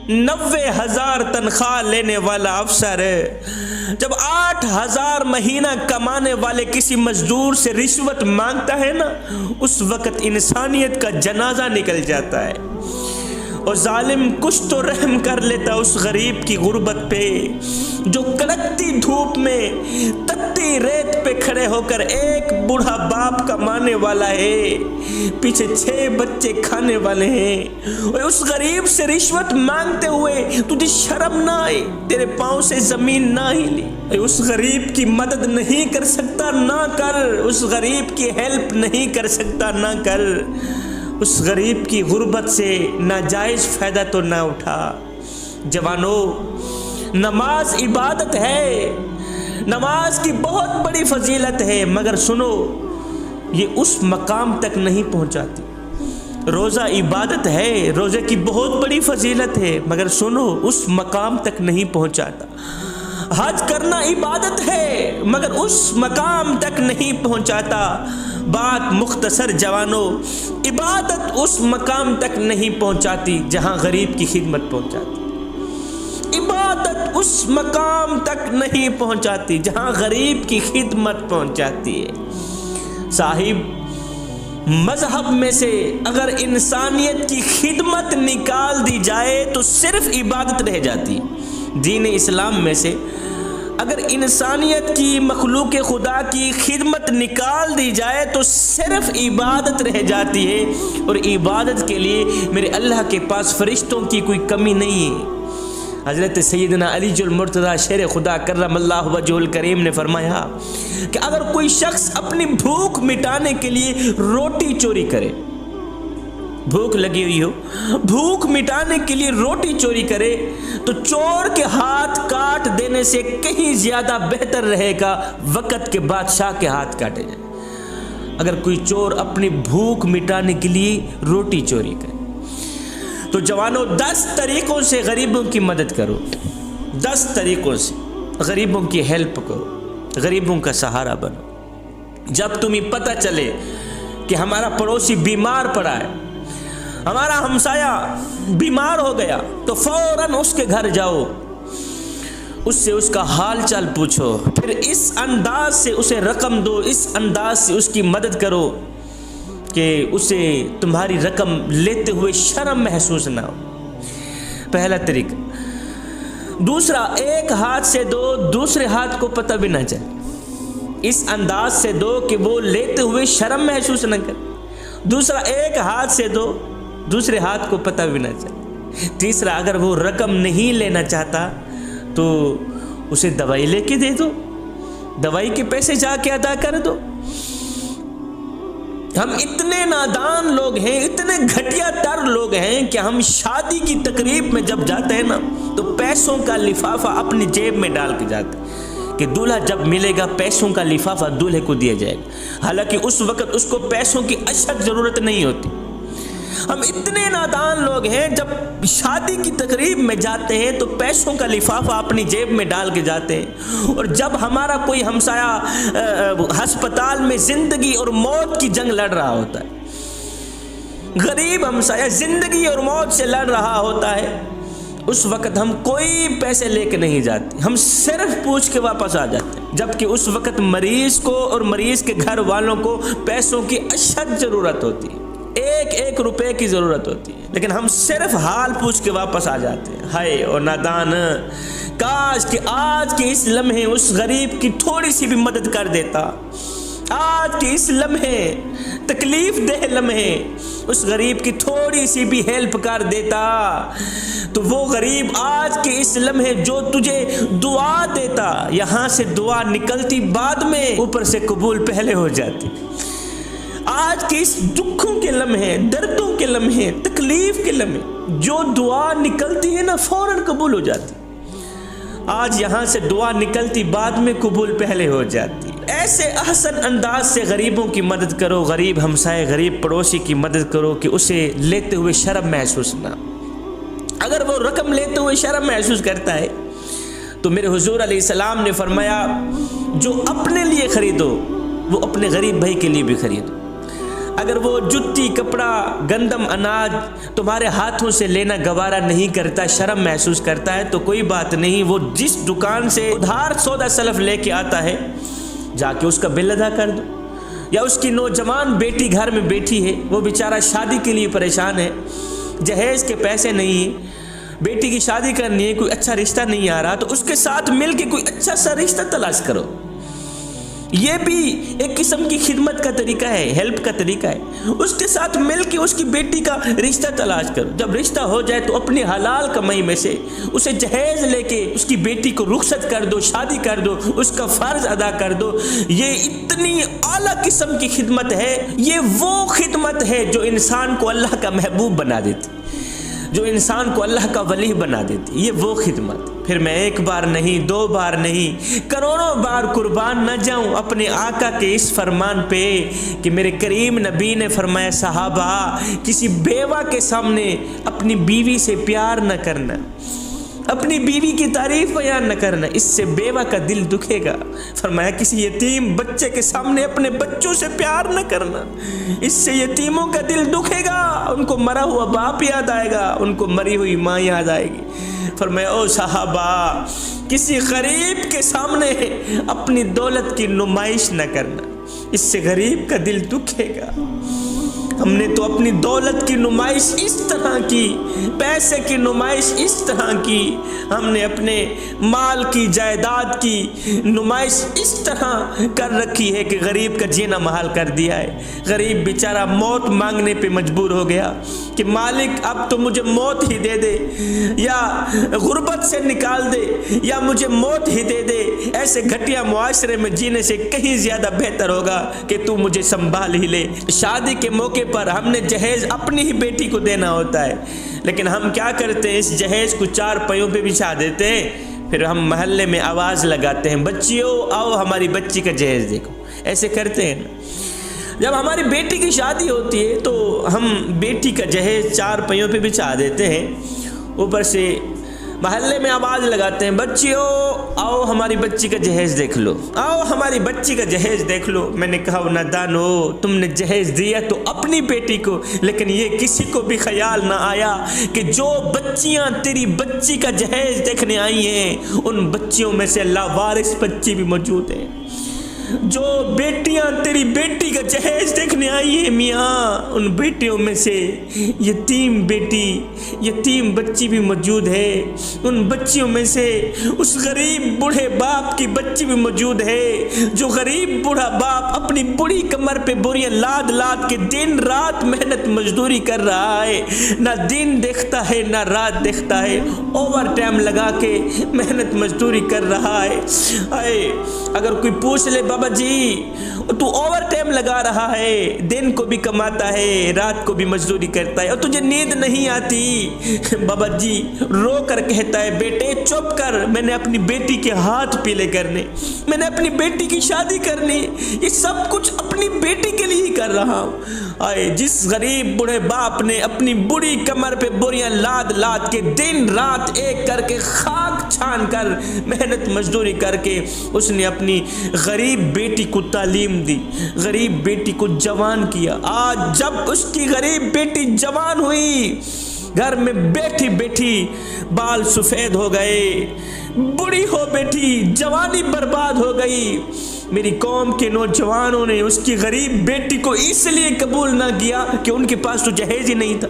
90,000 تنخواہ لینے والا افسر جب 8,000 مہینہ کمانے والے کسی مزدور سے رشوت مانگتا ہے نا، اس وقت انسانیت کا جنازہ نکل جاتا ہے۔ اور ظالم کچھ تو رحم کر لیتا اس غریب کی غربت پہ، جو کڑکتی دھوپ میں تتی ریت پہ کھڑے ہو کر ایک بوڑھا باپ کمانے والا ہے، پیچھے 6 بچے کھانے والے ہیں، اور اس غریب سے رشوت مانگتے ہوئے تجھے شرم نہ آئی، تیرے پاؤں سے زمین نہ ہلی۔ اس غریب کی مدد نہیں کر سکتا نہ کر، اس غریب کی ہیلپ نہیں کر سکتا نہ کر، اس غریب کی غربت سے ناجائز فائدہ تو نہ اٹھا۔ جوانو، نماز عبادت ہے، نماز کی بہت بڑی فضیلت ہے، مگر سنو یہ اس مقام تک نہیں پہنچاتی۔ روزہ عبادت ہے، روزے کی بہت بڑی فضیلت ہے، مگر سنو اس مقام تک نہیں پہنچاتا۔ حج کرنا عبادت ہے، مگر اس مقام تک نہیں پہنچاتا۔ بات مختصر جوانو، عبادت اس مقام تک نہیں پہنچاتی جہاں غریب کی خدمت پہنچاتی۔ عبادت اس مقام تک نہیں پہنچاتی جہاں غریب کی خدمت پہنچاتی ہے۔ صاحب، مذہب میں سے اگر انسانیت کی خدمت نکال دی جائے تو صرف عبادت رہ جاتی۔ دین اسلام میں سے اگر انسانیت کی، مخلوق خدا کی خدمت نکال دی جائے تو صرف عبادت رہ جاتی ہے، اور عبادت کے لیے میرے اللہ کے پاس فرشتوں کی کوئی کمی نہیں ہے۔ حضرت سیدنا علی المرتضیٰ شیر خدا کرم اللہ وجہ الکریم نے فرمایا کہ اگر کوئی شخص اپنی بھوک مٹانے کے لیے روٹی چوری کرے، بھوک لگی ہوئی ہو، بھوک مٹانے کے لیے روٹی چوری کرے، تو چور کے ہاتھ کاٹ دینے سے کہیں زیادہ بہتر رہے گا وقت کے بادشاہ کے ہاتھ کاٹے جائیں۔ اگر کوئی چور اپنی بھوک مٹانے کے لیے روٹی چوری کرے تو جوانوں 10 طریقوں سے غریبوں کی مدد کرو، 10 طریقوں سے غریبوں کی ہیلپ کرو، غریبوں کا سہارا بنو۔ جب تمہیں پتہ چلے کہ ہمارا پڑوسی بیمار پڑا ہے، ہمارا ہمسایہ بیمار ہو گیا، تو فوراً اس کے گھر جاؤ، اس سے اس کا حال چال پوچھو، پھر اس انداز سے اسے رقم دو، اس انداز سے اس کی مدد کرو کہ اسے تمہاری رقم لیتے ہوئے شرم محسوس نہ ہو۔ پہلا طریقہ۔ دوسرا، ایک ہاتھ سے دو، دوسرے ہاتھ کو پتہ بھی نہ چلے، اس انداز سے دو کہ وہ لیتے ہوئے شرم محسوس نہ کرے۔ دوسرا، ایک ہاتھ سے دو، دوسرے ہاتھ کو پتہ بھی نہ چلے۔ تیسرا، اگر وہ رقم نہیں لینا چاہتا تو اسے دوائی لے کے دے دو، دوائی کے پیسے جا کے ادا کر دو۔ ہم اتنے نادان لوگ ہیں، اتنے گھٹیا تر لوگ ہیں کہ ہم شادی کی تقریب میں جب جاتے ہیں نا تو پیسوں کا لفافہ اپنی جیب میں ڈال کے جاتے ہیں کہ دولہا جب ملے گا پیسوں کا لفافہ دولہے کو دیا جائے گا، حالانکہ اس وقت اس کو پیسوں کی اشد ضرورت نہیں ہوتی۔ ہم اتنے نادان لوگ ہیں، جب شادی کی تقریب میں جاتے ہیں تو پیسوں کا لفافہ اپنی جیب میں ڈال کے جاتے ہیں، اور جب ہمارا کوئی ہمسایہ ہسپتال میں زندگی اور موت کی جنگ لڑ رہا ہوتا ہے، غریب ہمسایہ زندگی اور موت سے لڑ رہا ہوتا ہے، اس وقت ہم کوئی پیسے لے کے نہیں جاتے، ہم صرف پوچھ کے واپس آ جاتے ہیں، جبکہ اس وقت مریض کو اور مریض کے گھر والوں کو پیسوں کی اشد ضرورت ہوتی ہے، ایک روپے کی ضرورت ہوتی ہے، لیکن ہم صرف حال پوچھ کے واپس آ جاتے ہیں۔ ہائے اور نادان، کاش کہ آج کے اس لمحے اس غریب کی تھوڑی سی بھی مدد کر دیتا، آج کے اس لمحے، تکلیف دہ لمحے، اس غریب کی تھوڑی سی بھی ہیلپ کر دیتا تو وہ غریب آج کے اس لمحے جو تجھے دعا دیتا، یہاں سے دعا نکلتی بعد میں، اوپر سے قبول پہلے ہو جاتی۔ آج کے اس دکھوں کے لمحے، دردوں کے لمحے، تکلیف کے لمحے جو دعا نکلتی ہے نا فوراً قبول ہو جاتی، آج یہاں سے دعا نکلتی بعد میں قبول پہلے ہو جاتی۔ ایسے احسن انداز سے غریبوں کی مدد کرو، غریب ہمسائے، غریب پڑوسی کی مدد کرو کہ اسے لیتے ہوئے شرم محسوس نہ۔ اگر وہ رقم لیتے ہوئے شرم محسوس کرتا ہے تو میرے حضور علیہ السلام نے فرمایا جو اپنے لیے خریدو وہ اپنے غریب بھائی کے لیے بھی خریدو۔ اگر وہ جتی کپڑا گندم اناج تمہارے ہاتھوں سے لینا گوارا نہیں کرتا، شرم محسوس کرتا ہے تو کوئی بات نہیں، وہ جس دکان سے ادھار سودا سلف لے کے آتا ہے جا کے اس کا بل ادا کر دو۔ یا اس کی نوجوان بیٹی گھر میں بیٹھی ہے، وہ بیچارہ شادی کے لیے پریشان ہے، جہیز کے پیسے نہیں ہیں، بیٹی کی شادی کرنی ہے، کوئی اچھا رشتہ نہیں آ رہا، تو اس کے ساتھ مل کے کوئی اچھا سا رشتہ تلاش کرو۔ یہ بھی ایک قسم کی خدمت کا طریقہ ہے، ہیلپ کا طریقہ ہے۔ اس کے ساتھ مل کے اس کی بیٹی کا رشتہ تلاش کرو۔ جب رشتہ ہو جائے تو اپنی حلال کمائی میں سے اسے جہیز لے کے اس کی بیٹی کو رخصت کر دو، شادی کر دو، اس کا فرض ادا کر دو۔ یہ اتنی اعلیٰ قسم کی خدمت ہے، یہ وہ خدمت ہے جو انسان کو اللہ کا محبوب بنا دیتی، جو انسان کو اللہ کا ولی بنا دیتی، یہ وہ خدمت۔ پھر میں ایک بار نہیں، دو بار نہیں، کروڑوں بار قربان نہ جاؤں اپنے آقا کے اس فرمان پہ کہ میرے کریم نبی نے فرمایا صحابہ کسی بیوہ کے سامنے اپنی بیوی سے پیار نہ کرنا، اپنی بیوی کی تعریف بیان نہ کرنا، اس سے بیوہ کا دل دکھے گا۔ فرمایا کسی یتیم بچے کے سامنے اپنے بچوں سے پیار نہ کرنا، اس سے یتیموں کا دل دکھے گا، ان کو مرا ہوا باپ یاد آئے گا، ان کو مری ہوئی ماں یاد آئے گی۔ فرمایا او صحابہ کسی غریب کے سامنے اپنی دولت کی نمائش نہ کرنا، اس سے غریب کا دل دکھے گا۔ ہم نے تو اپنی دولت کی نمائش اس طرح کی، پیسے کی نمائش اس طرح کی، ہم نے اپنے مال کی جائیداد کی نمائش اس طرح کر رکھی ہے کہ غریب کا جینا محال کر دیا ہے۔ غریب بیچارہ موت مانگنے پہ مجبور ہو گیا کہ مالک اب تو مجھے موت ہی دے دے، یا غربت سے نکال دے، یا مجھے موت ہی دے دے۔ ایسے گھٹیا معاشرے میں جینے سے کہیں زیادہ بہتر ہوگا کہ تو مجھے سنبھال ہی لے۔ شادی کے موقع پر ہم نے جہیز اپنی ہی بیٹی کو دینا ہوتا ہے، لیکن ہم کیا کرتے ہیں، اس جہیز کو چار پائیوں پہ بچھا دیتے ہیں، پھر ہم محلے میں آواز لگاتے ہیں بچیوں آؤ ہماری بچی کا جہیز دیکھو۔ ایسے کرتے ہیں نا۔ جب ہماری بیٹی کی شادی ہوتی ہے تو ہم بیٹی کا جہیز چار پائیوں پہ بچھا دیتے ہیں، اوپر سے محلے میں آواز لگاتے ہیں بچیوں آؤ ہماری بچی کا جہیز دیکھ لو، آؤ ہماری بچی کا جہیز دیکھ لو۔ میں نے کہا نادانو تم نے جہیز دیا تو اپنی بیٹی کو، لیکن یہ کسی کو بھی خیال نہ آیا کہ جو بچیاں تیری بچی کا جہیز دیکھنے آئی ہیں ان بچیوں میں سے لاوارث بچی بھی موجود ہیں، جو بیٹیاں تیری بیٹی کا جہیز دیکھنے آئی ہیں میاں ان بیٹیوں میں سے یتیم بیٹی، یتیم بچی بھی موجود ہے، ان بچیوں میں سے اس غریب بوڑھے باپ کی بچی بھی موجود ہے، جو غریب بوڑھا باپ اپنی بڑی کمر پہ بوریاں لاد لاد کے دن رات محنت مزدوری کر رہا ہے، نہ دن دیکھتا ہے نہ رات دیکھتا ہے، اوور ٹائم لگا کے محنت مزدوری کر رہا ہے۔ اگر کوئی پوچھ لے بابا جی تو اوور ٹائم لگا رہا ہے، دن کو بھی کماتا ہے رات کو بھی مزدوری کرتا ہے اور تجھے نیند نہیں آتی، بابا جی رو کر کہتا ہے بیٹے چپ کر، میں نے اپنی بیٹی کے ہاتھ پیلے کرنے، میں نے اپنی بیٹی کی شادی کرنی، یہ سب کچھ اپنی بیٹی کے لیے ہی کر رہا ہوں۔ جس غریب بوڑھے باپ نے اپنی بڑی کمر پہ بوریاں لاد لاد کے دن رات ایک کر کے خاک چھان کر محنت مزدوری کر کے اس نے اپنی غریب بیٹی کو تعلیم دی، غریب بیٹی کو جوان کیا، آج جب اس کی غریب بیٹی جوان ہوئی، گھر میں بیٹھی بیٹھی بال سفید ہو گئے، بڑی ہو بیٹھی، جوانی برباد ہو گئی، میری قوم کے نوجوانوں نے اس کی غریب بیٹی کو اس لیے قبول نہ کیا کہ ان کے پاس تو جہیز ہی نہیں تھا۔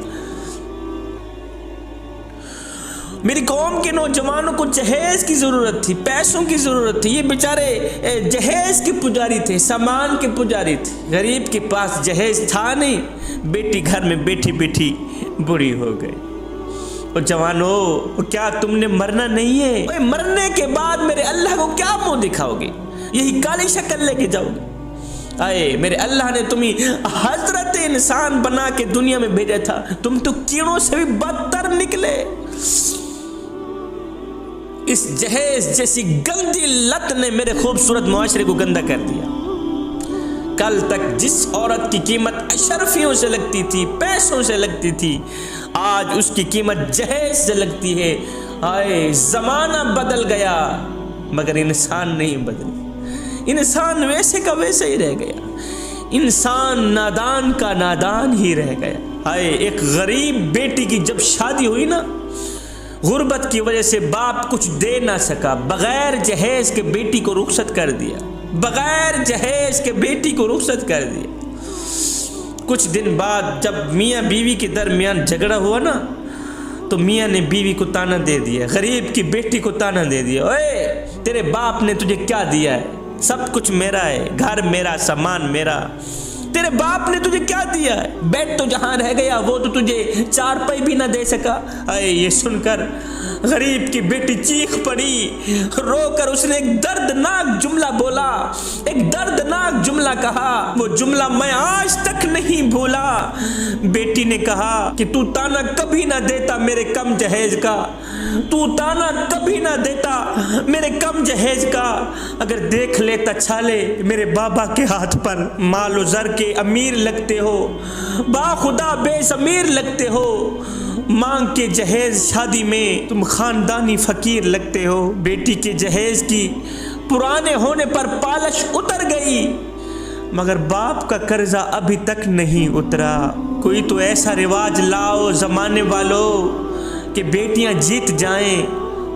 میری قوم کے نوجوانوں کو جہیز کی ضرورت تھی، پیسوں کی ضرورت تھی، یہ بیچارے جہیز کے پجاری تھے، سامان کے پجاری تھے، غریب کے پاس جہیز تھا نہیں، بیٹی گھر میں بیٹھی بیٹھی بری ہو گئی۔ اور جوانو کیا تم نے مرنا نہیں ہے؟ مرنے کے بعد میرے اللہ کو کیا منہ دکھاؤ گے؟ یہی کالی شکل لے کے جاؤ گے؟ میرے اللہ نے تمہیں حضرت انسان بنا کے دنیا میں بھیجا تھا، تم تو کیڑوں سے بھی بدتر نکلے۔ اس جہیز جیسی گندی لت نے میرے خوبصورت معاشرے کو گندا کر دیا۔ کل تک جس عورت کی قیمت اشرفیوں سے لگتی تھی، پیسوں سے لگتی تھی، آج اس کی قیمت جہیز سے لگتی ہے۔ زمانہ بدل گیا مگر انسان نہیں بدل، انسان ویسے کا ویسے ہی رہ گیا۔ انسان نادان کا نادان ہی رہ گیا۔ ہائے، ایک غریب بیٹی کی جب شادی ہوئی نا، غربت کی وجہ سے باپ کچھ دے نہ سکا، بغیر جہیز کے بیٹی کو رخصت کر دیا، بغیر جہیز کے بیٹی کو رخصت کر دیا۔ کچھ دن بعد جب میاں بیوی کے درمیان جھگڑا ہوا نا، تو میاں نے بیوی کو تانا دے دیا، غریب کی بیٹی کو تانا دے دیا، اوے تیرے باپ نے تجھے کیا دیا ہے؟ سب کچھ میرا ہے، گھر میرا، سامان میرا، تیرے باپ نے تجھے کیا دیا ہے؟ بیڈ تو جہاں رہ گیا وہ تو تجھے چارپائی بھی نہ دے سکا۔ اے یہ سن کر غریب کی بیٹی چیخ پڑی، رو کر اس نے ایک دردناک جملہ بولا، ایک دردناک جملہ کہا، وہ جملہ میں آج تک نہیں بھولا۔ بیٹی نے کہا کہ تو تانا کبھی نہ دیتا میرے کم جہیز کا، تو تانا کبھی نہ دیتا میرے کم جہیز کا، اگر دیکھ لیتا چھالے میرے بابا کے ہاتھ پر، مال و زر کے امیر لگتے ہو، با خدا بے ضمیر لگتے ہو، مانگ کے جہیز شادی میں تم خاندانی فقیر لگتے ہو۔ بیٹی کے جہیز کی پرانے ہونے پر پالش اتر گئی، مگر باپ کا قرضہ ابھی تک نہیں اترا۔ کوئی تو ایسا رواج لاؤ زمانے والوں کہ بیٹیاں جیت جائیں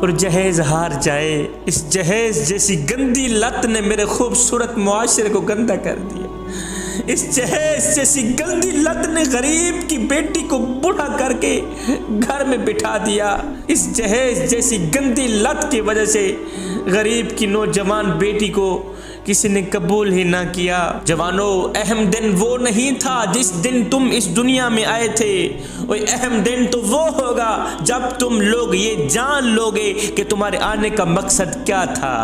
اور جہیز ہار جائے۔ اس جہیز جیسی گندی لت نے میرے خوبصورت معاشرے کو گندا کر دیا۔ اس جہیز جیسی گندی لت نے غریب کی بیٹی کو بوڑھا کر کے گھر میں بٹھا دیا۔ اس جہیز جیسی گندی لت کی وجہ سے غریب کی نوجوان بیٹی کو کسی نے قبول ہی نہ کیا۔ جوانوں، اہم دن وہ نہیں تھا جس دن تم اس دنیا میں آئے تھے، وہ اہم دن تو وہ ہوگا جب تم لوگ یہ جان لوگے کہ تمہارے آنے کا مقصد کیا تھا۔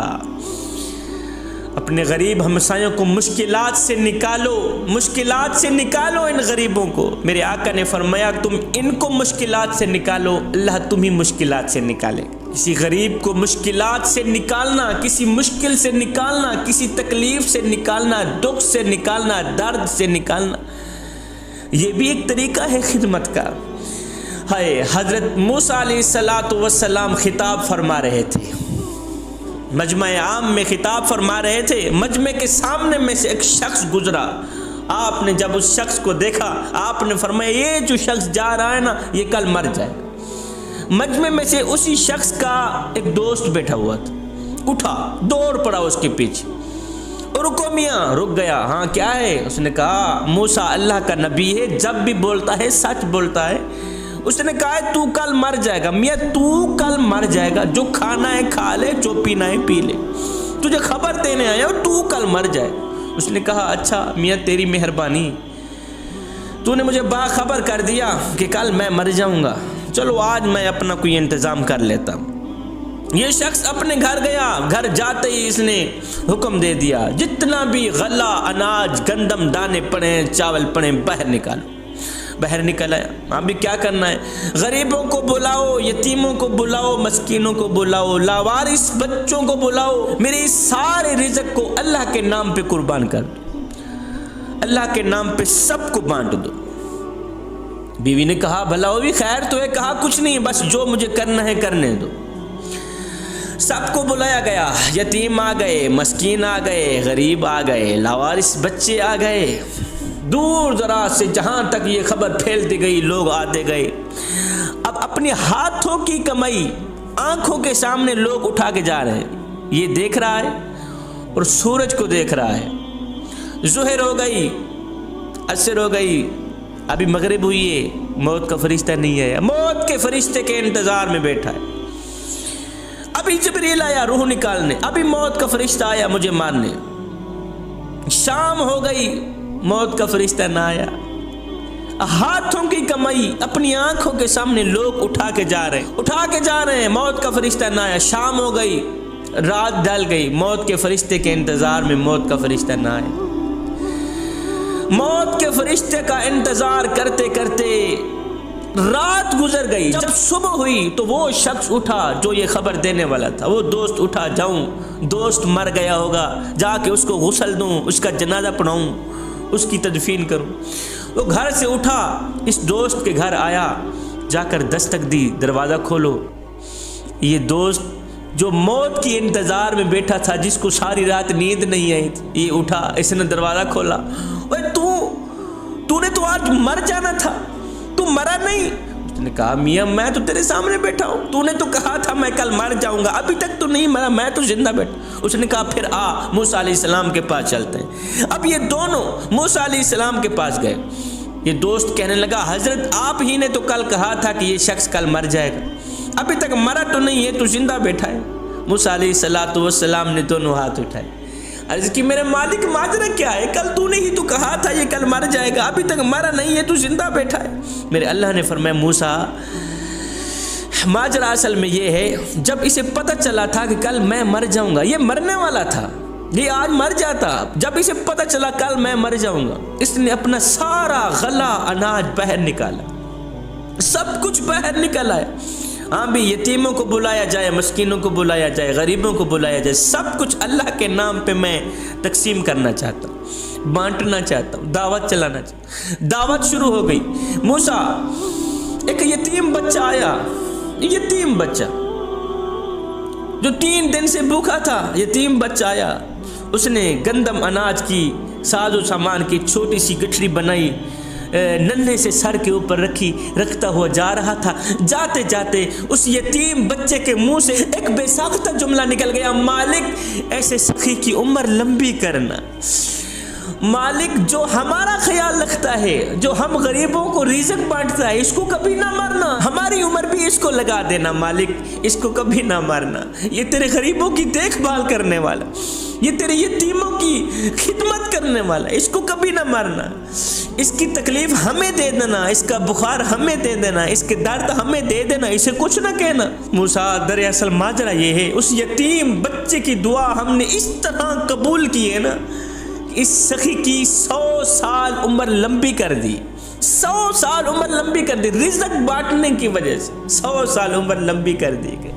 اپنے غریب ہمسایوں کو مشکلات سے نکالو، مشکلات سے نکالو ان غریبوں کو۔ میرے آقا نے فرمایا تم ان کو مشکلات سے نکالو، اللہ تمہیں مشکلات سے نکالے۔ کسی غریب کو مشکلات سے نکالنا، کسی مشکل سے نکالنا، کسی تکلیف سے نکالنا، دکھ سے نکالنا، درد سے نکالنا، یہ بھی ایک طریقہ ہے خدمت کا۔ ہائے، حضرت موسیٰ علیہ السلام خطاب فرما رہے تھے، مجمع عام میں خطاب فرما رہے تھے، مجمع کے سامنے میں سے ایک شخص گزرا۔ آپ نے جب اس شخص کو دیکھا، آپ نے فرمایا یہ جو شخص جا رہا ہے نا، یہ کل مر جائے گا۔ مجمع میں سے اسی شخص کا ایک دوست بیٹھا ہوا تھا، اٹھا، دوڑ پڑا اس کے پیچھے، رکو میاں، رک گیا، ہاں کیا ہے؟ اس نے کہا موسیٰ اللہ کا نبی ہے، جب بھی بولتا ہے سچ بولتا ہے۔ اس نے کہا تو کل مر جائے گا۔ میاں تو کل مر جائے گا، جو کھانا ہے کھا لے، جو پینا ہے پی لے، تجھے خبر دینے آیا ہوں تو کل مر جائے۔ اس نے کہا اچھا میاں تیری مہربانی، تو نے مجھے باخبر کر دیا کہ کل میں مر جاؤں گا، چلو آج میں اپنا کوئی انتظام کر لیتا ہوں۔ یہ شخص اپنے گھر گیا، گھر جاتے ہی اس نے حکم دے دیا جتنا بھی غلہ، اناج، گندم دانے پڑے ہیں، چاول پڑے ہیں، باہر نکالو۔ باہر نکل آیا۔ ابھی کیا کرنا ہے؟ غریبوں کو بلاؤ، یتیموں کو بلاؤ، مسکینوں کو بلاؤ، لاوارث بچوں کو بلاؤ، میرے اس سارے رزق کو اللہ کے نام پہ قربان کر دو، اللہ کے نام پہ سب کو بانٹ دو۔ بیوی نے کہا بھلا وہ بھی خیر تو ہے، کہا کچھ نہیں، بس جو مجھے کرنا ہے کرنے دو۔ سب کو بلایا گیا، یتیم آ گئے، مسکین آ گئے، غریب آ گئے، لاوارث بچے آ گئے، دور دراز سے جہاں تک یہ خبر پھیلتی گئی لوگ آتے گئے۔ اب اپنے ہاتھوں کی کمائی آنکھوں کے سامنے لوگ اٹھا کے جا رہے ہیں، یہ دیکھ رہا ہے اور سورج کو دیکھ رہا ہے۔ ظہر ہو گئی، عصر ہو گئی، ابھی مغرب ہوئی ہے، موت کا فرشتہ نہیں ہے، موت کے فرشتے کے انتظار میں بیٹھا ہے۔ ابھی جبریل آیا روح نکالنے، ابھی موت کا فرشتہ آیا مجھے مارنے۔ شام ہو گئی، موت کا فرشتہ نہ آیا۔ ہاتھوں کی کمائی اپنی آنکھوں کے سامنے لوگ اٹھا کے جا رہے ہیں، موت کا فرشتہ نہ آیا۔ شام ہو گئی، رات ڈل گئی، موت کے فرشتے کے انتظار میں موت کا فرشتہ نہ آیا۔ موت کے فرشتے کا انتظار کرتے کرتے رات گزر گئی۔ جب صبح ہوئی تو وہ شخص اٹھا جو یہ خبر دینے والا تھا، وہ دوست اٹھا، جاؤں دوست مر گیا ہوگا، جا کے اس کو غسل دوں، اس کا جنازہ پڑھاؤں، اس کی تدفین کروں۔ وہ گھر سے اٹھا، اس دوست کے گھر آیا، جا کر دستک دی، دروازہ کھولو۔ یہ دوست جو موت کی انتظار میں بیٹھا تھا، جس کو ساری رات نیند نہیں آئی تھی، یہ اٹھا، اس نے دروازہ کھولا، اوے تو نے تو آج مر جانا تھا، تو مرا نہیں؟ اس نے کہا میاں میں تو تیرے سامنے بیٹھا ہوں، تو نے تو کہا تھا میں کل مر جاؤں گا، ابھی تک تو نہیں مرا، میں تو زندہ بیٹھا۔ اس نے کہا پھر آ موسیٰ علیہ السلام کے پاس چلتے ہیں۔ اب یہ دونوں موسیٰ علیہ السلام کے پاس گئے۔ یہ دوست کہنے لگا حضرت آپ ہی نے تو کل کہا تھا کہ یہ شخص کل مر جائے گا، ابھی تک مرا تو نہیں ہے، تو زندہ بیٹھا ہے۔ موسیٰ علیہ السلام نے دونوں ہاتھ اٹھائے، عرض کی میرے مالک ماجرا کیا ہے؟ کل تو نے ہی تو کہا تھا یہ کل مر جائے گا، ابھی تک مرا نہیں ہے، تو زندہ بیٹھا ہے۔ میرے اللہ نے فرمایا موسیٰ ماجرا اصل میں یہ ہے، جب اسے پتہ چلا تھا کہ کل میں مر جاؤں گا، یہ مرنے والا تھا، یہ آج مر جاتا، جب اسے پتہ چلا کل میں مر جاؤں گا، اس نے اپنا سارا غلہ اناج باہر نکالا، سب کچھ باہر نکالا ہے۔ ہاں بھی یتیموں کو بلایا جائے، مسکینوں کو بلایا جائے، غریبوں کو بلایا جائے، سب کچھ اللہ کے نام پہ میں تقسیم کرنا چاہتا ہوں، بانٹنا چاہتا ہوں، دعوت چلانا چاہتا ہوں۔ دعوت شروع ہو گئی۔ موسیٰ ایک یتیم بچہ آیا، یتیم بچہ جو 3 دن سے بھوکا تھا، یتیم بچہ آیا، اس نے گندم اناج کی ساز و سامان کی چھوٹی سی گٹھڑی بنائی، ننھے سے سر کے اوپر رکھتا ہوا جا رہا تھا۔ جاتے جاتے اس یتیم بچے کے منہ سے ایک بے ساختہ جملہ نکل گیا، مالک ایسے سخی کی عمر لمبی کرنا، مالک جو ہمارا خیال رکھتا ہے، جو ہم غریبوں کو رزق بانٹتا ہے، اس کو کبھی نہ مارنا، ہماری عمر بھی اس کو لگا دینا، مالک اس کو کبھی نہ مارنا، یہ تیرے غریبوں کی دیکھ بھال کرنے والا، یہ تیرے یتیموں کی خدمت کرنے والا، اس کو کبھی نہ مارنا، اس کی تکلیف ہمیں دے دینا، اس کا بخار ہمیں دے دینا، اس کے درد ہمیں دے دینا، اسے کچھ نہ کہنا۔ موسیٰ دراصل ماجرا یہ ہے، اس یتیم بچے کی دعا ہم نے اس طرح قبول کی ہے نا، اس سخی کی 100 سال عمر لمبی کر دی، 100 سال عمر لمبی کر دی، رزق بانٹنے کی وجہ سے 100 سال عمر لمبی کر دی گئی۔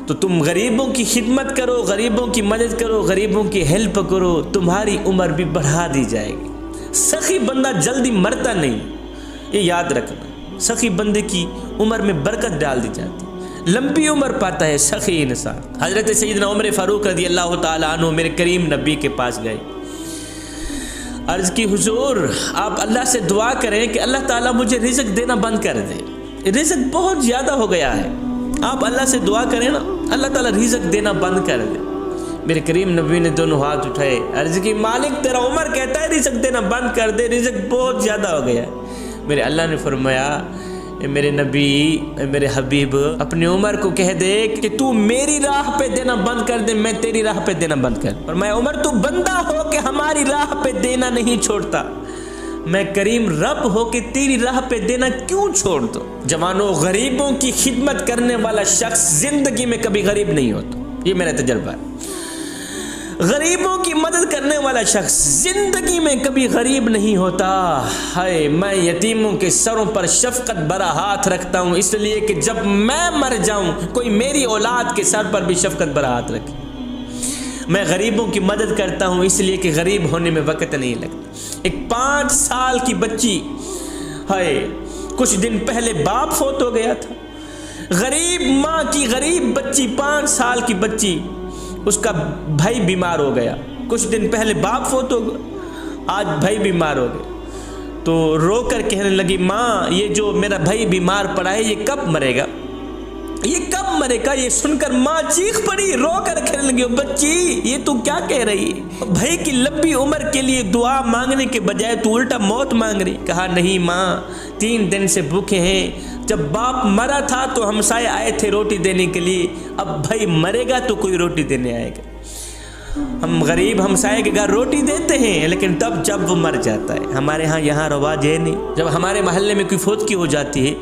تو تم غریبوں کی خدمت کرو، غریبوں کی مدد کرو، غریبوں کی ہیلپ کرو، تمہاری عمر بھی بڑھا دی جائے گی۔ سخی بندہ جلدی مرتا نہیں، یہ یاد رکھنا، سخی بندے کی عمر میں برکت ڈال دی جاتی، لمبی عمر پاتا ہے سخی انسان۔ حضرت سیدنا عمر فاروق رضی اللہ تعالیٰ عنہ میرے کریم نبی کے پاس گئے، عرض کی حضور آپ اللہ سے دعا کریں کہ اللہ تعالیٰ مجھے رزق دینا بند کر دے، رزق بہت زیادہ ہو گیا ہے، آپ اللہ سے دعا کریں نا اللہ تعالیٰ رزق دینا بند کر دے۔ میرے کریم نبی نے دونوں ہاتھ اٹھائے، عرض کی مالک تیرا عمر کہتا ہے رزق دینا بند کر دے، رزق بہت زیادہ ہو گیا ہے۔ میرے اللہ نے فرمایا اے میرے نبی، اے میرے حبیب، اپنی عمر کو کہہ دے کہ تو میری راہ پہ دینا بند کر دے، میں تیری راہ پہ دینا بند کر۔ فرمایا عمر تو بندہ ہو کہ ہماری راہ پہ دینا نہیں چھوڑتا، میں کریم رب ہو کہ تیری راہ پہ دینا کیوں چھوڑ دو۔ جوانوں، غریبوں کی خدمت کرنے والا شخص زندگی میں کبھی غریب نہیں ہوتا، یہ میرا تجربہ ہے۔ غریبوں کی مدد کرنے والا شخص زندگی میں کبھی غریب نہیں ہوتا۔ ہائے، میں یتیموں کے سروں پر شفقت بھرا ہاتھ رکھتا ہوں، اس لیے کہ جب میں مر جاؤں کوئی میری اولاد کے سر پر بھی شفقت بھرا ہاتھ رکھے۔ میں غریبوں کی مدد کرتا ہوں اس لیے کہ غریب ہونے میں وقت نہیں لگتا۔ ایک 5 سال کی بچی، ہائے، کچھ دن پہلے باپ فوت ہو گیا تھا، غریب ماں کی غریب بچی، 5 سال کی بچی، اس کا بھائی بیمار ہو گیا، کچھ دن پہلے باپ فوت ہو گیا، آج بھائی بیمار ہو گیا، تو رو کر کہنے لگی ماں یہ جو میرا بھائی بیمار پڑا ہے یہ کب مرے گا، یہ کب مرے گا؟ یہ سن کر ماں چیخ پڑی، رو کر کہنے لگی بچی یہ تو کیا کہہ رہی ہے؟ بھائی کی لمبی عمر کے لیے دعا مانگنے کے بجائے تو الٹا موت مانگ رہی۔ کہا نہیں ماں، 3 دن سے بھوکے ہیں، جب باپ مرا تھا تو ہمسائے آئے تھے روٹی دینے کے لیے، اب بھائی مرے گا تو کوئی روٹی دینے آئے گا۔ ہم غریب ہمسائے کے گھر روٹی دیتے ہیں لیکن تب جب وہ مر جاتا ہے۔ ہمارے ہاں یہاں رواج ہے نہیں، جب ہمارے محلے میں کوئی فوتگی ہو جاتی ہے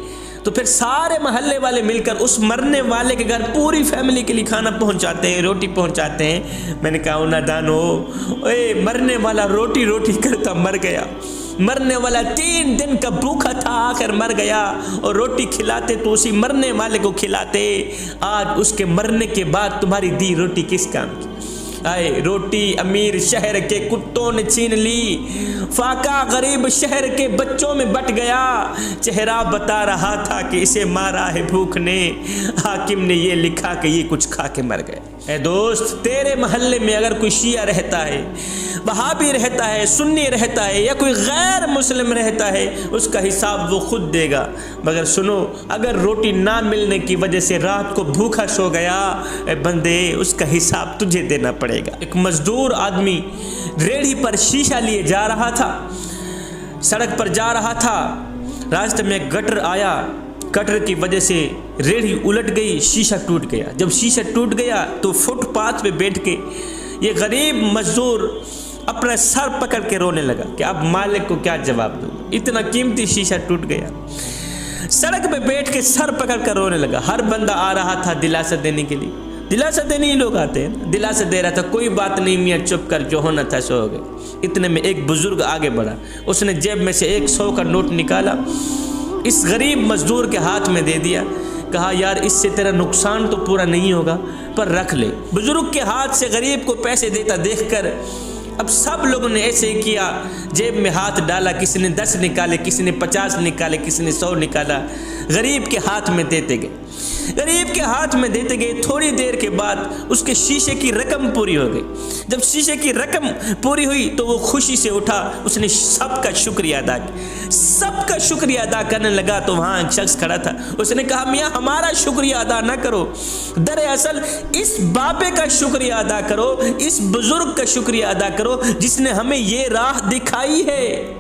تو پھر سارے محلے والے مل کر اس مرنے والے کے گھر پوری فیملی کے لیے کھانا پہنچاتے ہیں، روٹی پہنچاتے ہیں۔ میں نے کہا نادانو، اے مرنے والا روٹی روٹی کرتا مر گیا، مرنے والا 3 دن کا بھوکا تھا آخر مر گیا، اور روٹی کھلاتے تو اسی مرنے والے کو کھلاتے، آج اس کے مرنے کے بعد تمہاری دی روٹی کس کام کی؟ آئے روٹی امیر شہر کے کتوں نے چھین لی، فاقہ غریب شہر کے بچوں میں بٹ گیا، چہرہ بتا رہا تھا کہ اسے مارا ہے بھوک نے، حاکم نے یہ لکھا کہ یہ کچھ کھا کے مر گئے۔ اے دوست، تیرے محلے میں اگر کوئی شیعہ رہتا ہے، وہابی رہتا ہے، سنی رہتا ہے، یا کوئی غیر مسلم رہتا ہے، اس کا حساب وہ خود دے گا، مگر سنو، اگر روٹی نہ ملنے کی وجہ سے رات کو بھوکا سو گیا، اے بندے، اس کا حساب تجھے دینا پڑے گا۔ ایک مزدور آدمی ریڑھی پر شیشہ لیے جا رہا تھا، سڑک پر جا رہا تھا، راستے میں گٹر آیا، گٹر کی وجہ سے ریڑھی الٹ گئی، شیشہ ٹوٹ گیا۔ جب شیشہ ٹوٹ گیا تو فٹ پاتھ پہ بیٹھ کے یہ غریب مزدور اپنا سر پکڑ کے رونے لگا کہ اب مالک کو کیا جواب دوں، اتنا قیمتی شیشہ ٹوٹ گیا۔ سڑک پہ بیٹھ کے سر پکڑ کر رونے لگا۔ ہر بندہ آ رہا تھا دلاسا دینے کے لیے، دلاسا دینے ہی لوگ آتے ہیں، دلاسا دے رہا تھا، کوئی بات نہیں میاں چپ کر، جو ہونا تھا سو ہو گئے۔ اتنے میں ایک بزرگ آگے بڑھا، اس نے جیب میں سے 100 کا نوٹ نکالا، اس غریب مزدور کے ہاتھ میں دے دیا، کہا یار اس سے تیرا نقصان تو پورا نہیں ہوگا پر رکھ لے۔ بزرگ کے ہاتھ سے غریب کو پیسے دیتا دیکھ کر اب سب لوگوں نے ایسے ہی کیا، جیب میں ہاتھ ڈالا، کسی نے 10 نکالے، کسی نے 50 نکالے، کسی نے 100 نکالا، غریب کے ہاتھ میں دیتے گئے، غریب کے ہاتھ میں دیتے گئے۔ تھوڑی دیر کے بعد اس کے شیشے کی رقم پوری ہو گئی۔ جب شیشے کی رقم پوری ہوئی تو وہ خوشی سے اٹھا، اس نے سب کا شکریہ ادا کیا، سب کا شکریہ ادا کرنے لگا تو وہاں ایک شخص کھڑا تھا، اس نے کہا میاں ہمارا شکریہ ادا نہ کرو، دراصل اس بابے کا شکریہ ادا کرو، اس بزرگ کا شکریہ ادا کرو جس نے ہمیں یہ راہ دکھائی ہے،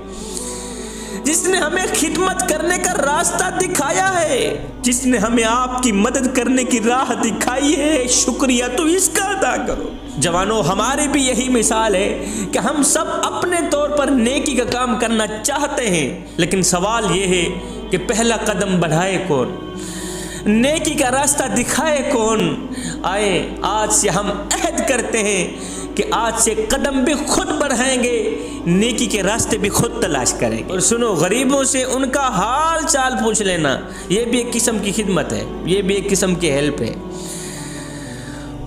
جس نے ہمیں خدمت کرنے کا راستہ دکھایا ہے، جس نے ہمیں آپ کی مدد کرنے کی راہ دکھائی ہے، شکریہ تو اس کا ادا کرو۔ جوانوں، ہماری بھی یہی مثال ہے کہ ہم سب اپنے طور پر نیکی کا کام کرنا چاہتے ہیں، لیکن سوال یہ ہے کہ پہلا قدم بڑھائے کون، نیکی کا راستہ دکھائے کون؟ آئے آج سے ہم عہد کرتے ہیں کہ آج سے قدم بھی خود بڑھائیں گے، نیکی کے راستے بھی خود تلاش کریں گے۔ اور سنو، غریبوں سے ان کا حال چال پوچھ لینا، یہ بھی ایک قسم کی خدمت ہے، یہ بھی ایک قسم کی ہیلپ ہے۔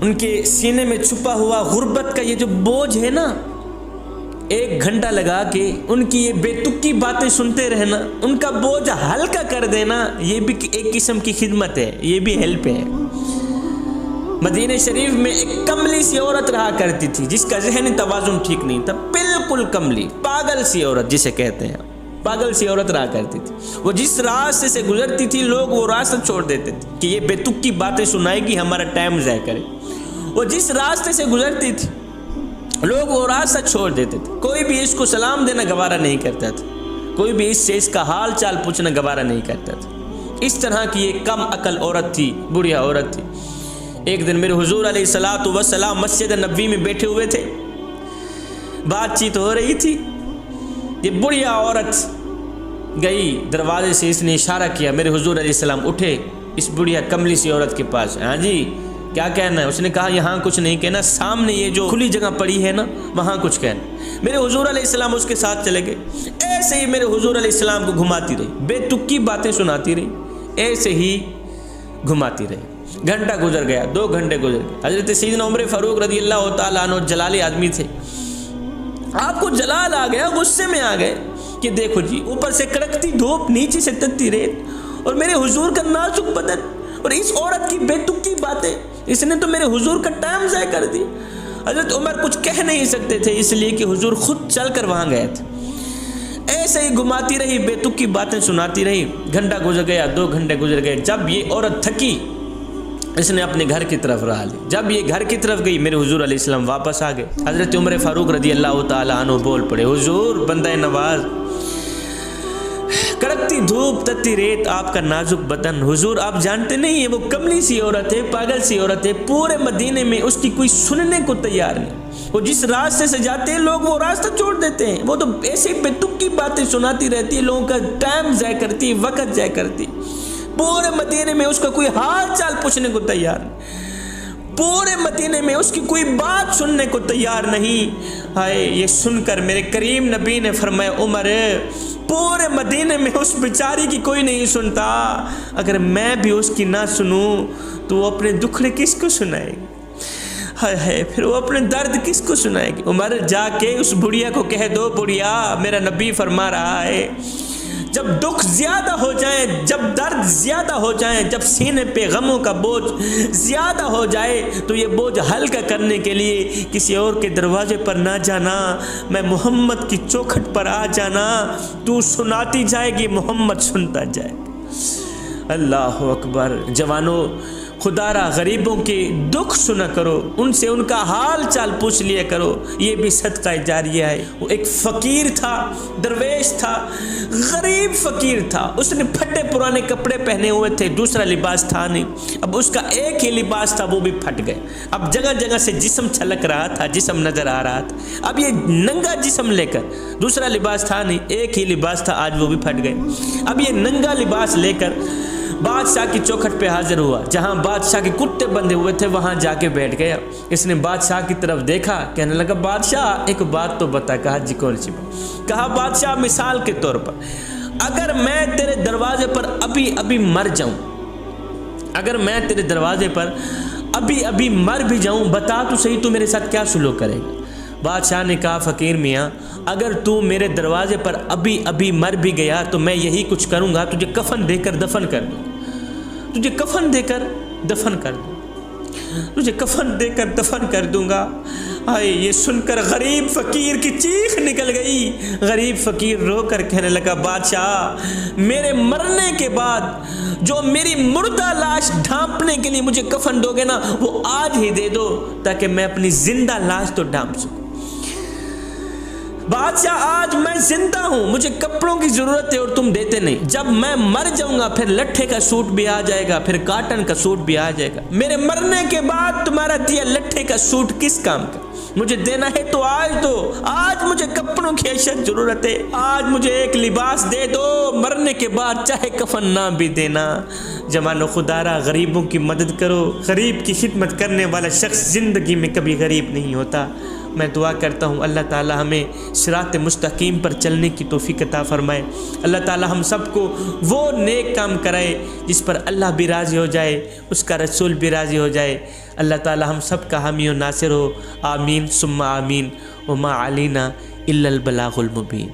ان کے سینے میں چھپا ہوا غربت کا یہ جو بوجھ ہے نا، 1 گھنٹہ لگا کے ان کی یہ بے تکی باتیں سنتے رہنا، ان کا بوجھ ہلکا کر دینا، یہ بھی ایک قسم کی خدمت ہے، یہ بھی ہیلپ ہے۔ مدینہ شریف میں ایک کملی سی عورت رہا کرتی تھی جس کا ذہنی توازن ٹھیک نہیں تھا، بالکل کملی، پاگل سی عورت جسے کہتے ہیں، پاگل سی عورت رہا کرتی تھی۔ وہ جس راستے سے گزرتی تھی لوگ وہ راستہ چھوڑ دیتے تھے کہ یہ بے تکی باتیں سنائے گی، ہمارا ٹائم ضائع کرے۔ وہ جس راستے سے گزرتی تھی لوگ وہ راستہ چھوڑ دیتے تھے، کوئی بھی اس کو سلام دینا گوارا نہیں کرتا تھا، کوئی بھی اس سے اس کا حال چال پوچھنا گوارا نہیں کرتا تھا۔ اس طرح کی ایک کم عقل عورت تھی، بڑھیا عورت تھی۔ ایک دن میرے حضور علیہ الصلوۃ والسلام مسجد نبوی میں بیٹھے ہوئے تھے، بات چیت ہو رہی تھی، یہ بڑھیا عورت گئی دروازے سے، اس نے اشارہ کیا، میرے حضور علیہ السلام اٹھے اس بڑھیا کملی سی عورت کے پاس، ہاں جی کیا کہنا ہے؟ اس نے کہا یہاں کچھ نہیں کہنا، سامنے یہ جو کھلی جگہ پڑی ہے نا وہاں کچھ کہنا۔ میرے حضور علیہ السلام اس کے ساتھ چلے گئے، ایسے ہی میرے حضور علیہ السلام کو گھماتی رہی، بے تکی باتیں سناتی رہی، ایسے ہی گھماتی رہی۔ گھنٹہ گزر گیا، 2 گھنٹے گزر گئے۔ حضرت سیدنا عمر فاروق رضی اللہ تعالیٰ عنہ جلالی آدمی تھے، آپ کو جلال آ گیا، غصے میں آ گئے کہ دیکھو جی، اوپر سے کڑکتی دھوپ، نیچے سے تتی ریت، اور میرے حضور کا نازک بدن، اور اس عورت کی بے تکی باتیں، اس نے تو میرے حضور کا ٹائم ضائع کر دی۔ حضرت عمر کچھ کہہ نہیں سکتے تھے، اس لیے کہ حضور خود چل کر وہاں گئے تھے۔ ایسے ہی گھماتی رہی، بے تکی باتیں سناتی رہی، گھنٹہ گزر گیا، 2 گھنٹے گزر گئے۔ جب یہ عورت تھکی، اس نے اپنے گھر کی طرف راہ لی۔ جب یہ گھر کی طرف گئی، میرے حضور علیہ السلام واپس آ گئے۔ حضرت عمر فاروق رضی اللہ تعالیٰ عنہ بول پڑے، حضور بندہ نواز، کڑکتی دھوپ، تتی ریت، آپ کا نازک بدن، حضور آپ جانتے نہیں ہے وہ کملی سی عورت ہے، پاگل سی عورت ہے، پورے مدینے میں اس کی کوئی سننے کو تیار نہیں، وہ جس راستے سے جاتے ہیں لوگ وہ راستہ چھوڑ دیتے ہیں، وہ تو ایسے بے تکی باتیں سناتی رہتی ہے، لوگوں کا ٹائم ضائع کرتی، وقت ضائع کرتی، پورے مدینے میں اس کا کوئی حال چال پوچھنے کو تیار نہیں، پورے مدینے میں اس کی کوئی بات سننے کو تیار نہیں۔ ہائے، یہ سن کر میرے کریم نبی نے فرمایا، عمر پورے مدینے میں اس بیچاری کی کوئی نہیں سنتا، اگر میں بھی اس کی نہ سنوں تو وہ اپنے دکھڑے کس کو سنائے گی؟ ہائے ہائے، پھر وہ اپنے درد کس کو سنائے گی؟ عمر جا کے اس بڑھیا کو کہہ دو، بڑھیا میرا نبی فرما رہا ہے جب دکھ زیادہ ہو جائیں، جب درد زیادہ ہو جائیں، جب سینے پہ غموں کا بوجھ زیادہ ہو جائے تو یہ بوجھ ہلکا کرنے کے لیے کسی اور کے دروازے پر نہ جانا، میں محمد کی چوکھٹ پر آ جانا، تو سناتی جائے گی، محمد سنتا جائے گا۔ اللہ اکبر۔ جوانوں، خدا را غریبوں کے دکھ سنا کرو، ان سے ان کا حال چال پوچھ لیا کرو، یہ بھی صدقہ جاریہ ہے۔ وہ ایک فقیر تھا، درویش تھا، غریب فقیر تھا، اس نے پھٹے پرانے کپڑے پہنے ہوئے تھے، دوسرا لباس تھا نہیں، اب اس کا ایک ہی لباس تھا، وہ بھی پھٹ گئے، اب جگہ جگہ سے جسم چھلک رہا تھا، جسم نظر آ رہا تھا، اب یہ ننگا جسم لے کر، دوسرا لباس تھا نہیں، ایک ہی لباس تھا، آج وہ بھی پھٹ گئے، اب یہ ننگا لباس لے کر بادشاہ کی چوکھٹ پہ حاضر ہوا، جہاں بادشاہ کے کتے بندھے ہوئے تھے وہاں جا کے بیٹھ گیا۔ اس نے بادشاہ کی طرف دیکھا، کہنے لگا بادشاہ ایک بات تو بتا۔ کہا جی کون سی بات؟ کہا بادشاہ مثال کے طور پر اگر میں تیرے دروازے پر ابھی مر جاؤں، اگر میں تیرے دروازے پر ابھی مر بھی جاؤں، بتا تو صحیح تو میرے ساتھ کیا سلوک کرے گا؟ بادشاہ نے کہا فقیر میاں اگر تو میرے دروازے پر ابھی مر بھی گیا تو میں یہی کچھ کروں گا، تجھے کفن دے کر دفن کر دوں، تجھے کفن دے کر دفن کر دوں، تجھے کفن دے کر دفن کر دوں گا۔ آئے یہ سن کر غریب فقیر کی چیخ نکل گئی، غریب فقیر رو کر کہنے لگا بادشاہ میرے مرنے کے بعد جو میری مردہ لاش ڈھانپنے کے لیے مجھے کفن دو گے نا وہ آج ہی دے دو تاکہ میں اپنی زندہ لاش تو ڈھانپ سکوں۔ بادشاہ آج میں زندہ ہوں، مجھے کپڑوں کی ضرورت ہے اور تم دیتے نہیں، جب میں مر جاؤں گا پھر لٹھے کا سوٹ بھی آ جائے گا، پھر کاٹن کا سوٹ بھی آ جائے گا، میرے مرنے کے بعد تمہارا دیا لٹھے کا سوٹ کس کام کا؟ مجھے دینا ہے تو آج دو، آج مجھے کپڑوں کی اشد ضرورت ہے، آج مجھے ایک لباس دے دو، مرنے کے بعد چاہے کفن نہ بھی دینا۔ جوانو خدا را غریبوں کی مدد کرو، غریب کی خدمت کرنے والا شخص زندگی میں کبھی غریب نہیں ہوتا۔ میں دعا کرتا ہوں اللہ تعالی ہمیں صراط مستقیم پر چلنے کی توفیق عطا فرمائے، اللہ تعالی ہم سب کو وہ نیک کام کرائے جس پر اللہ بھی راضی ہو جائے، اس کا رسول بھی راضی ہو جائے، اللہ تعالی ہم سب کا حامی و ناصر ہو، آمین ثم آمین، وما علینا الا البلاغ المبین۔